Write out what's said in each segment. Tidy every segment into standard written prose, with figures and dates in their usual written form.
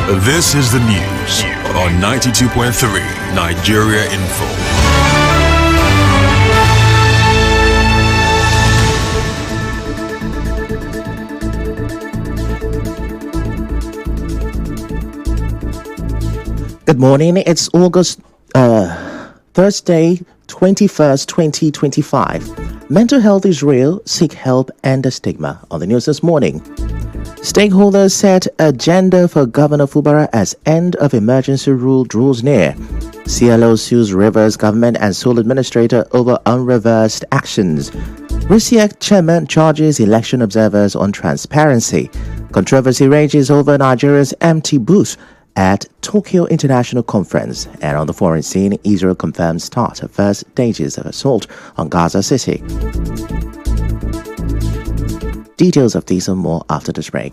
This is the news on 92.3 Nigeria Info. Good morning. It's August Thursday, 21st, 2025. Mental health is real. Seek help and the stigma. On the news this morning, stakeholders set agenda for Governor Fubara as end of emergency rule draws near. CLO sues Rivers government and sole administrator over unreversed actions. RISIAC chairman charges election observers on transparency. Controversy rages over Nigeria's empty booth at Tokyo International Conference. And on the foreign scene, Israel confirms start of first stages of assault on Gaza City. Details of these and more after this break.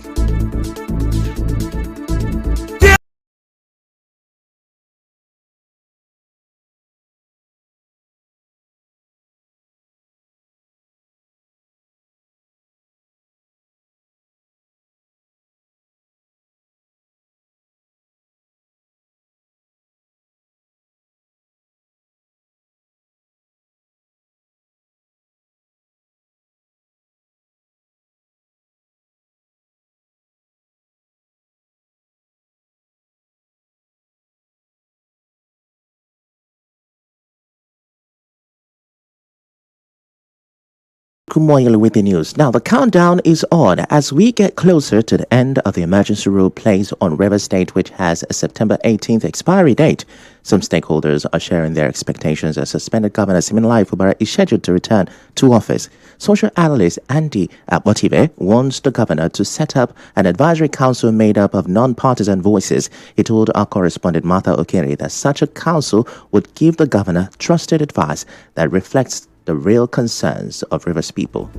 Muonyili with the news. Now, the countdown is on as we get closer to the end of the emergency rule placed on Rivers State, which has a September 18th expiry date. Some stakeholders are sharing their expectations as suspended Governor Siminalayi Fubara is scheduled to return to office. Social analyst Andy Abotive wants the governor to set up an advisory council made up of non-partisan voices. He told our correspondent Martha Okere that such a council would give the governor trusted advice that reflects the real concerns of Rivers people.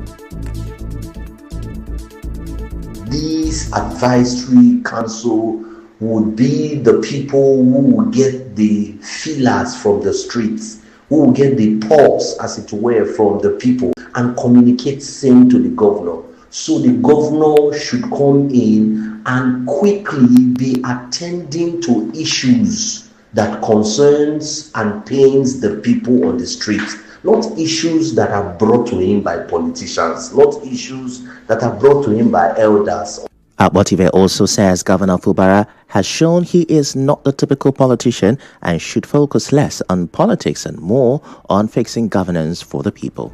This advisory council would be the people who will get the feelers from the streets, who will get the pulse, as it were, from the people and communicate same to the governor. So the governor should come in and quickly be attending to issues that concerns and pains the people on the streets. Not issues that are brought to him by politicians, not issues that are brought to him by elders. Abotive also says Governor Fubara has shown he is not the typical politician and should focus less on politics and more on fixing governance for the people.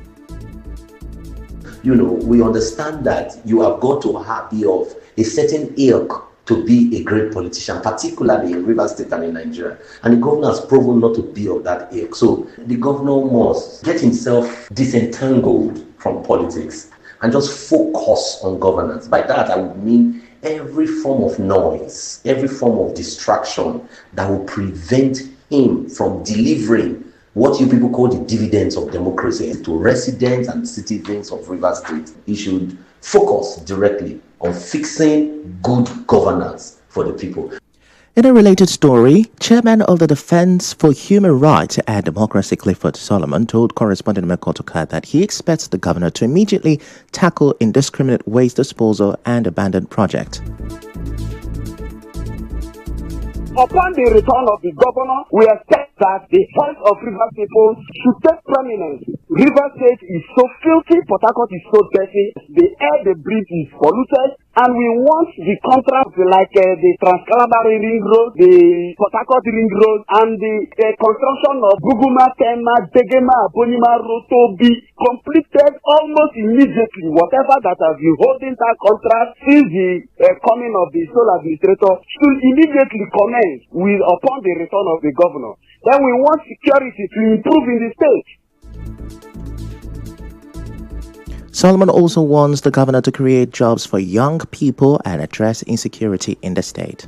You know, we understand that you have got to be of a certain ilk to be a great politician, particularly in Rivers State and in Nigeria. And the governor has proven not to be of that ilk. So the governor must get himself disentangled from politics and just focus on governance. By that, I would mean every form of noise, every form of distraction that will prevent him from delivering what you people call the dividends of democracy to residents and citizens of Rivers State. He should focus directly on fixing good governance for the people. In a related story, Chairman of the Defense for Human Rights and Democracy Clifford Solomon told correspondent Mekotoka that he expects the governor to immediately tackle indiscriminate waste disposal and abandoned project. Upon the return of the governor, we expect that the health of Rivers people should take prominence. Rivers State is so filthy, Port Harcourt is so dirty, the air they breathe is polluted, and we want the contract like the Trans-Calabar Ring Road, the Port Harcourt Ring Road, and the construction of Guguma, Tema, Degema, Abonima Road to be completed almost immediately. Whatever that has been holding that contract since the coming of the sole administrator should immediately commence with upon the return of the governor. Then we want security to improve in the state. Solomon also wants the governor to create jobs for young people and address insecurity in the state.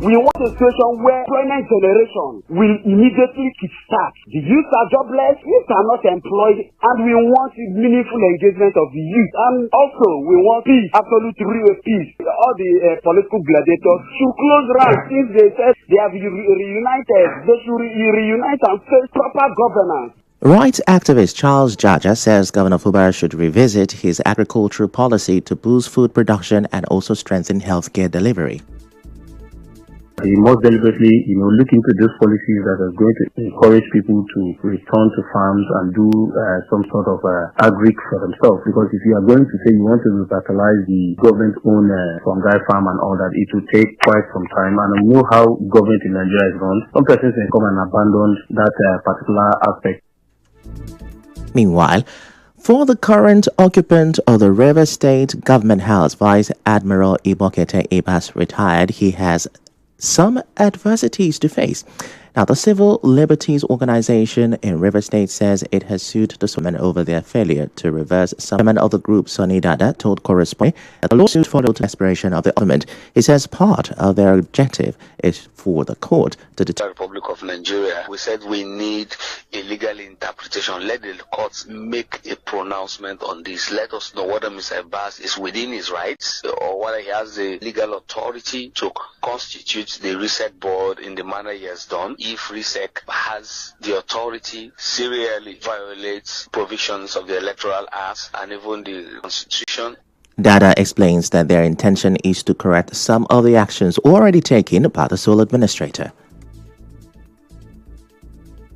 We want a situation where employment generation will immediately kickstart. The youth are jobless, youth are not employed, and we want meaningful engagement of the youth. And also, we want peace, absolute real peace. All the political gladiators should close ranks since they said they have reunited. They should reunite and face proper governance. Rights activist Charles Jaja says Governor Fubara should revisit his agricultural policy to boost food production and also strengthen healthcare delivery. He must deliberately, look into those policies that are going to encourage people to return to farms and do some sort of agric for themselves. Because if you are going to say you want to revitalize the government-owned fungi farm and all that, it will take quite some time. And I know how government in Nigeria is run. Some persons can come and abandon that particular aspect. Meanwhile, for the current occupant of the River State Government House, Vice Admiral Ibokete Ibas, retired, he has some adversities to face. Now, the Civil Liberties Organization in River State says it has sued the women over their failure to reverse some of the group. Sonny Dada told correspondent that the lawsuit followed the aspiration of the government. He says part of their objective is for the court to determine the Republic of Nigeria. We said we need a legal interpretation. Let the courts make a pronouncement on this. Let us know whether Mr. Abbas is within his rights or whether he has the legal authority to constitute the reset board in the manner he has done. If RISEC has the authority, serially violates provisions of the Electoral Act and even the Constitution. Dada explains that their intention is to correct some of the actions already taken by the sole administrator.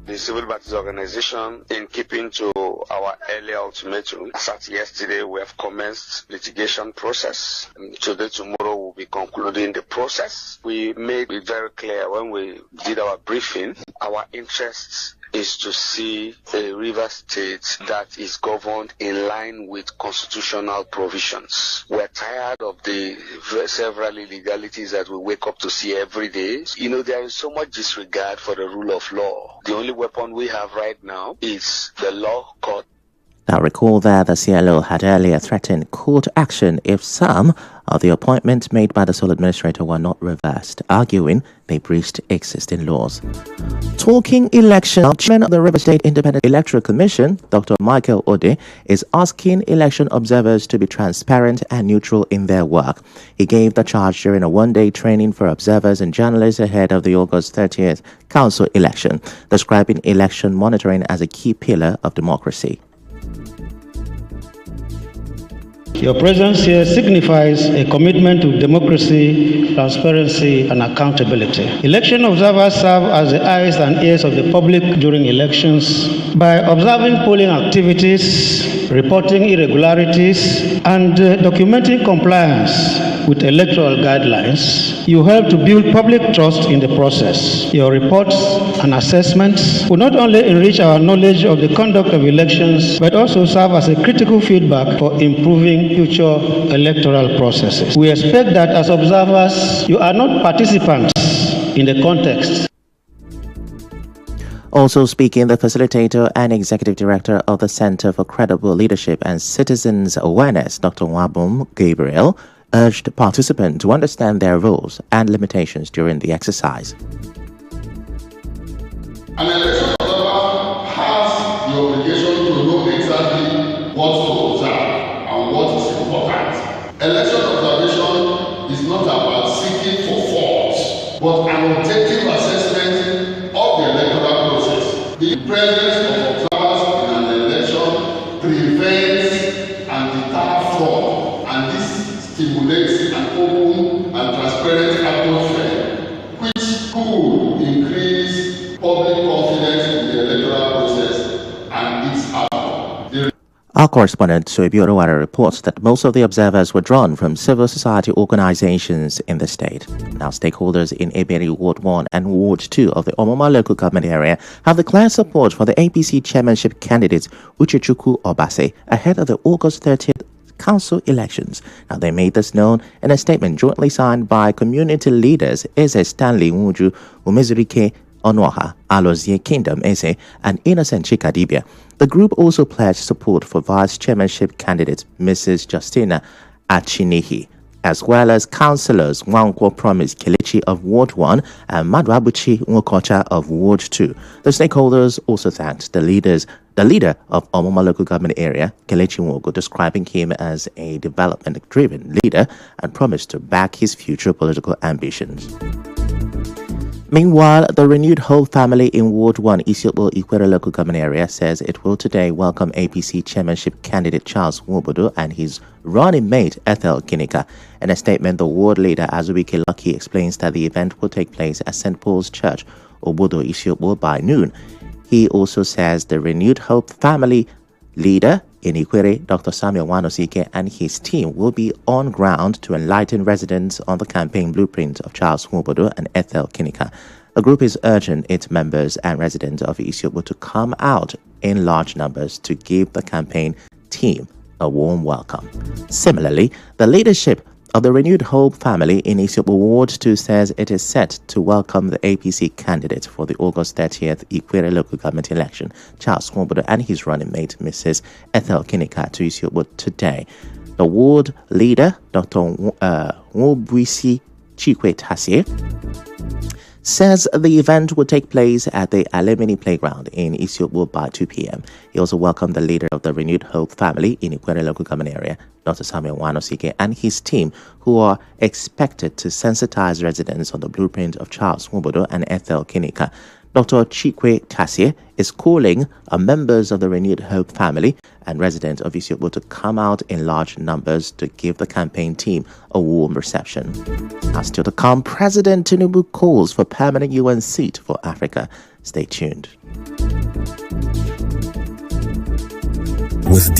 The Civil Liberties Organization, in keeping to our earlier ultimatum, as at yesterday, we have commenced litigation process. Today, tomorrow, we'll be concluding the process. We made it very clear when we did our briefing, our interests is to see a river state that is governed in line with constitutional provisions. We're tired of the several illegalities that we wake up to see every day. There is so much disregard for the rule of law. The only weapon we have right now is the law court. Now recall that the CLO had earlier threatened court action if some of the appointments made by the sole administrator were not reversed, arguing they breached existing laws. Talking election, chairman of the River State Independent Electoral Commission, Dr. Michael Ode, is asking election observers to be transparent and neutral in their work. He gave the charge during a one-day training for observers and journalists ahead of the August 30th council election, describing election monitoring as a key pillar of democracy. Your presence here signifies a commitment to democracy, transparency, and accountability. Election observers serve as the eyes and ears of the public during elections by observing polling activities, reporting irregularities, and documenting compliance with electoral guidelines. You help to build public trust in the process. Your reports and assessments will not only enrich our knowledge of the conduct of elections, but also serve as a critical feedback for improving future electoral processes. We expect that as observers, you are not participants in the context. Also speaking, the facilitator and executive director of the Center for Credible Leadership and Citizens Awareness, Dr. Wabum Gabriel, urged participants to understand their roles and limitations during the exercise. An election observer has the obligation to know exactly what to observe and what is important. Election observation is not about seeking for faults, but an objective assessment of the electoral process. The presence of observers in an election prevents and deters fraud, and this stimulates an open and transparent atmosphere, which could increase public confidence in the electoral process and its outcome. Our correspondent Soebi Orowara reports that most of the observers were drawn from civil society organizations in the state. Now, stakeholders in Eberi Ward 1 and Ward 2 of the Omoma local government area have declared support for the APC chairmanship candidate Ifechukwu Obase ahead of the August 30th council elections. Now, they made this known in a statement jointly signed by community leaders Eze Stanley Nwuju, Umezurike Onoha, Alozie Kingdom Eze, and Innocent Chikadibia. The group also pledged support for vice chairmanship candidate Mrs. Justina Achinihi, as well as councillors Nwankwo Promise Kelechi of Ward 1 and Madwabuchi Nwokocha of Ward 2. The stakeholders also thanked the leader of Omoma local government area, Kelechi Nwogo, describing him as a development-driven leader and promised to back his future political ambitions. Meanwhile, the renewed Hope family in Ward 1 Isiokpo Ikwere local government area says it will today welcome APC chairmanship candidate Charles Nwobodo and his running mate Ethel Kinika. In a statement, the ward leader Azubike Lucky explains that the event will take place at St. Paul's Church, Obodo Isiokpo by noon. He also says the renewed Hope family leader in Ikwere, Dr. Samuel Wanosike, and his team will be on ground to enlighten residents on the campaign blueprint of Charles Nwobodo and Ethel Kinika. The group is urging its members and residents of Isiokpo to come out in large numbers to give the campaign team a warm welcome. Similarly, the leadership of the renewed Hope family in Isiokpo Ward 2 says it is set to welcome the APC candidate for the August 30th Ikwere local government election, Charles Nwobodo, and his running mate, Mrs. Ethel Kinika, to Isiokpo today. The ward leader, Dr. Nwobisi Chikwe Tasie, says the event will take place at the Alemini Playground in Isiokpo by 2 p.m. He also welcomed the leader of the renewed Hope family in Ikwere local government area, Dr. Samuel Wanosike, and his team, who are expected to sensitize residents on the blueprint of Charles Nwobodo and Ethel Kinika. Dr. Chikwe Tasie is calling on members of the renewed Hope family and residents of Isiokpo to come out in large numbers to give the campaign team a warm reception. As still to come, President Tinubu calls for permanent UN seat for Africa. Stay tuned. With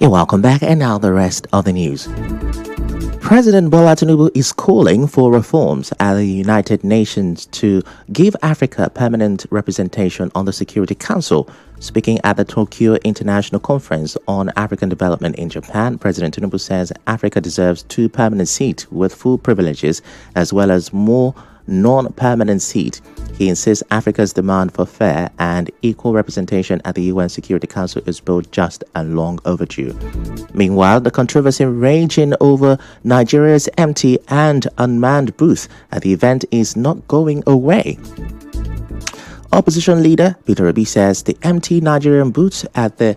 You're welcome back, and now the rest of the news. President Bola Tinubu is calling for reforms at the United Nations to give Africa permanent representation on the Security Council. Speaking at the Tokyo International Conference on African Development in Japan, President Tinubu says Africa deserves 2 permanent seats with full privileges, as well as more non-permanent seat. He insists Africa's demand for fair and equal representation at the UN Security Council is both just and long overdue. Meanwhile, the controversy raging over Nigeria's empty and unmanned booth at the event is not going away. Opposition leader Peter Obi says the empty Nigerian booths at the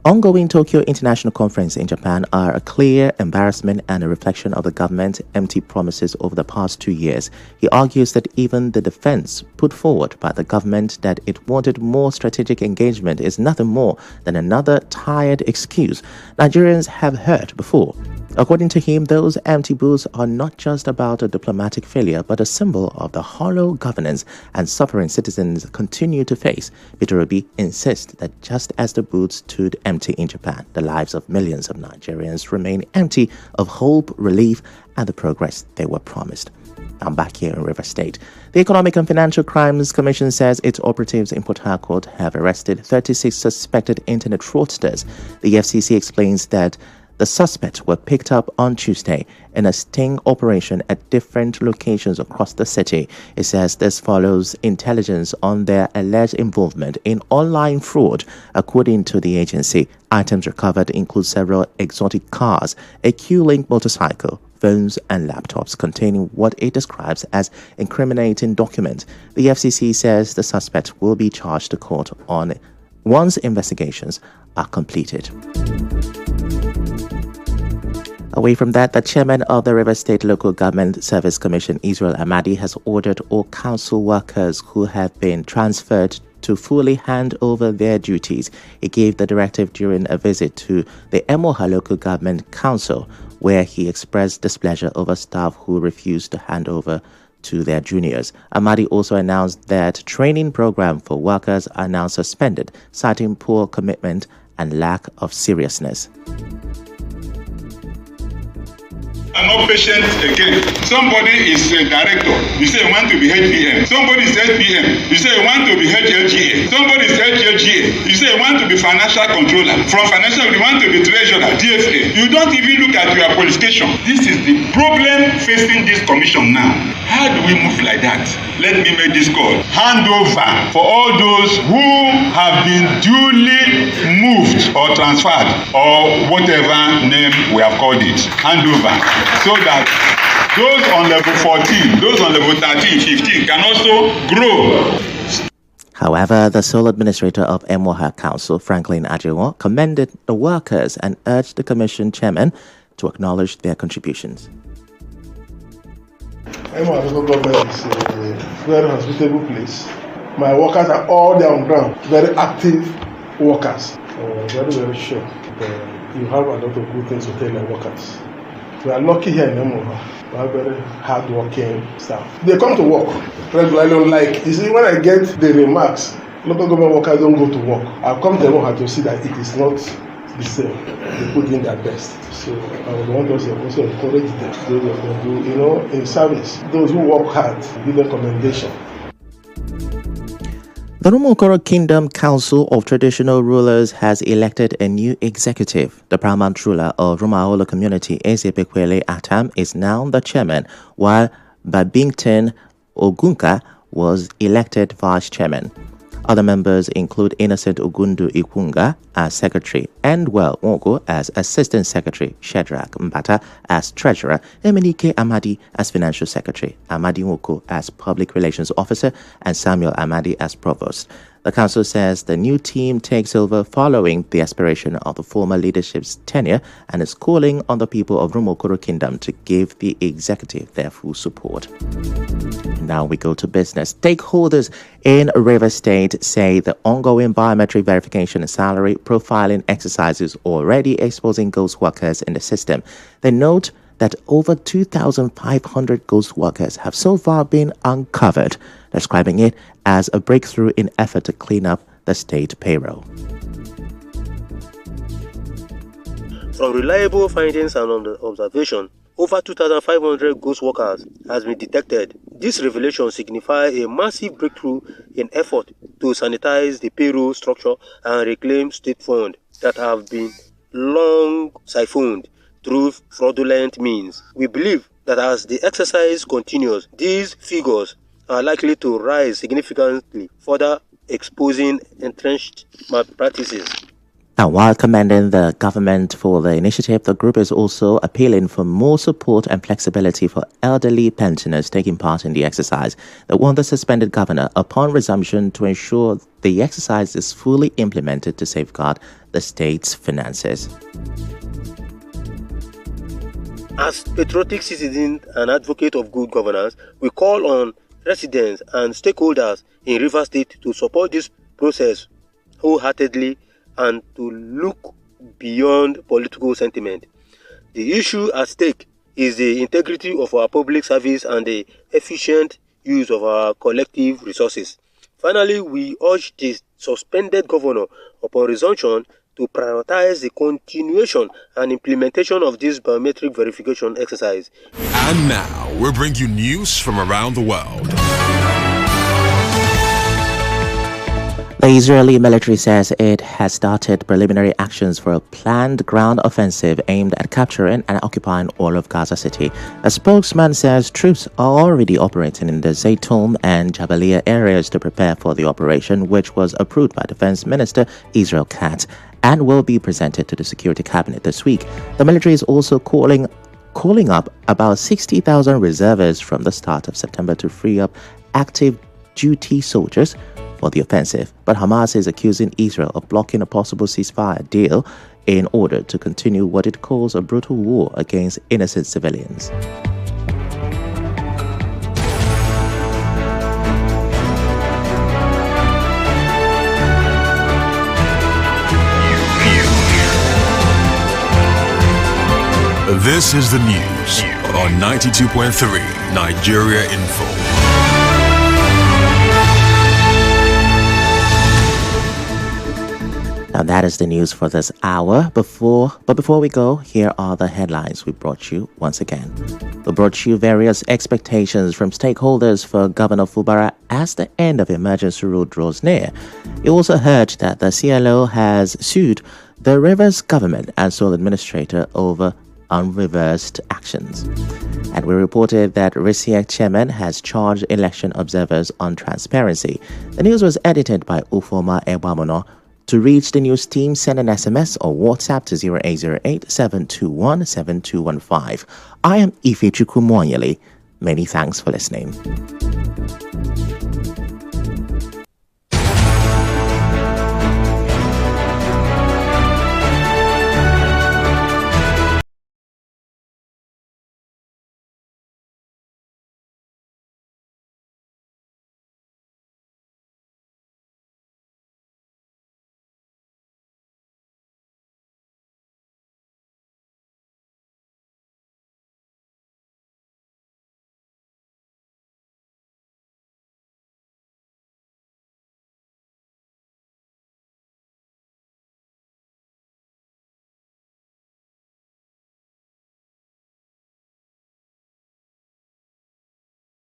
ongoing Tokyo International Conference in Japan are a clear embarrassment and a reflection of the government's empty promises over the past 2 years. He argues that even the defense put forward by the government that it wanted more strategic engagement is nothing more than another tired excuse Nigerians have heard before. According to him, those empty booths are not just about a diplomatic failure, but a symbol of the hollow governance and suffering citizens continue to face. Peter Obi insists that just as the booths stood empty in Japan, the lives of millions of Nigerians remain empty of hope, relief, and the progress they were promised. I'm back here in River State. The Economic and Financial Crimes Commission says its operatives in Port Harcourt have arrested 36 suspected internet fraudsters. The FCC explains that the suspects were picked up on Tuesday in a sting operation at different locations across the city. It says this follows intelligence on their alleged involvement in online fraud. According to the agency, items recovered include several exotic cars, a Q-Link motorcycle, phones and laptops containing what it describes as incriminating documents. The FCC says the suspect will be charged to court once investigations are completed. Away from that, the chairman of the River State Local Government Service Commission, Israel Amadi, has ordered all council workers who have been transferred to fully hand over their duties. He gave the directive during a visit to the Emoha Local Government Council, where he expressed displeasure over staff who refused to hand over to their juniors. Amadi also announced that training program for workers are now suspended, citing poor commitment and lack of seriousness. I'm not patient again. Somebody is a director. You say you want to be HPM. Somebody is HPM. You say you want to be HLGA. Somebody is HLGA. You say you want to be financial controller. From financial, you want to be treasurer, DFA. You don't even look at your qualification. This is the problem facing this commission now. How do we move like that? Let me make this call. Hand over for all those who have been duly moved or transferred or whatever name we have called it. Hand over. So that those on level 14, those on level 13, 15 can also grow. However, the sole administrator of Emoha Council, Franklin Ajewo, commended the workers and urged the commission chairman to acknowledge their contributions. Emoha local government is a very hospitable place. My workers are all there on ground, very active workers. Very, very sure that you have a lot of good things to tell your workers. We are lucky here in Emoha. We have very hard-working staff. They come to work regularly. Like, you see, when I get the remarks, local government workers don't go to work. I've come to Emoha to see that it is not the same. They put in their best. So I would want us to also encourage them. Those who do, in service. Those who work hard, give them commendation. The Rumokoro Kingdom Council of Traditional Rulers has elected a new executive. The paramount ruler of Rumaolo community, Ezebekwele Atam, is now the chairman, while Babington Ogunka was elected vice chairman. Other members include Innocent Ogundu Ikunga as secretary, Endwell Nwoko as assistant secretary, Shedrack Mbata as treasurer, Emenike Amadi as financial secretary, Amadi Nwoko as public relations officer, and Samuel Amadi as provost. The council says the new team takes over following the expiration of the former leadership's tenure and is calling on the people of Rumokoro Kingdom to give the executive their full support. Now we go to business. Stakeholders in River State say the ongoing biometric verification and salary profiling exercises already exposing ghost workers in the system. They note that over 2,500 ghost workers have so far been uncovered, describing it as a breakthrough in effort to clean up the state payroll. From reliable findings and observation, over 2,500 ghost workers has been detected. This revelation signifies a massive breakthrough in effort to sanitize the payroll structure and reclaim state funds that have been long siphoned through fraudulent means. We believe that as the exercise continues, these figures are likely to rise significantly, further exposing entrenched malpractices. Now, while commending the government for the initiative, the group is also appealing for more support and flexibility for elderly pensioners taking part in the exercise. They want the suspended governor upon resumption to ensure the exercise is fully implemented to safeguard the state's finances. As patriotic citizens and advocates of good governance, we call on residents and stakeholders in Rivers State to support this process wholeheartedly and to look beyond political sentiment. The issue at stake is the integrity of our public service and the efficient use of our collective resources. Finally, we urge the suspended governor upon resumption to prioritize the continuation and implementation of this biometric verification exercise. And now, we'll bring you news from around the world. The Israeli military says it has started preliminary actions for a planned ground offensive aimed at capturing and occupying all of Gaza City. A spokesman says troops are already operating in the Zaytoun and Jabalia areas to prepare for the operation, which was approved by Defense Minister Israel Katz and will be presented to the Security Cabinet this week. The military is also calling up about 60,000 reservists from the start of September to free up active duty soldiers for the offensive, but Hamas is accusing Israel of blocking a possible ceasefire deal in order to continue what it calls a brutal war against innocent civilians. This is the news on 92.3 Nigeria Info. Now that is the news for this hour. Before we go, here are the headlines we brought you once again. We brought you various expectations from stakeholders for Governor Fubara as the end of emergency rule draws near. You also heard that the CLO has sued the Rivers government and sole administrator over unreversed actions. And we reported that RISIAC chairman has charged election observers on transparency. The news was edited by Ufoma Ebamono. To reach the news team, send an SMS or WhatsApp to 0808-721-7215. I am Ifechukwu Muonyili. Many thanks for listening.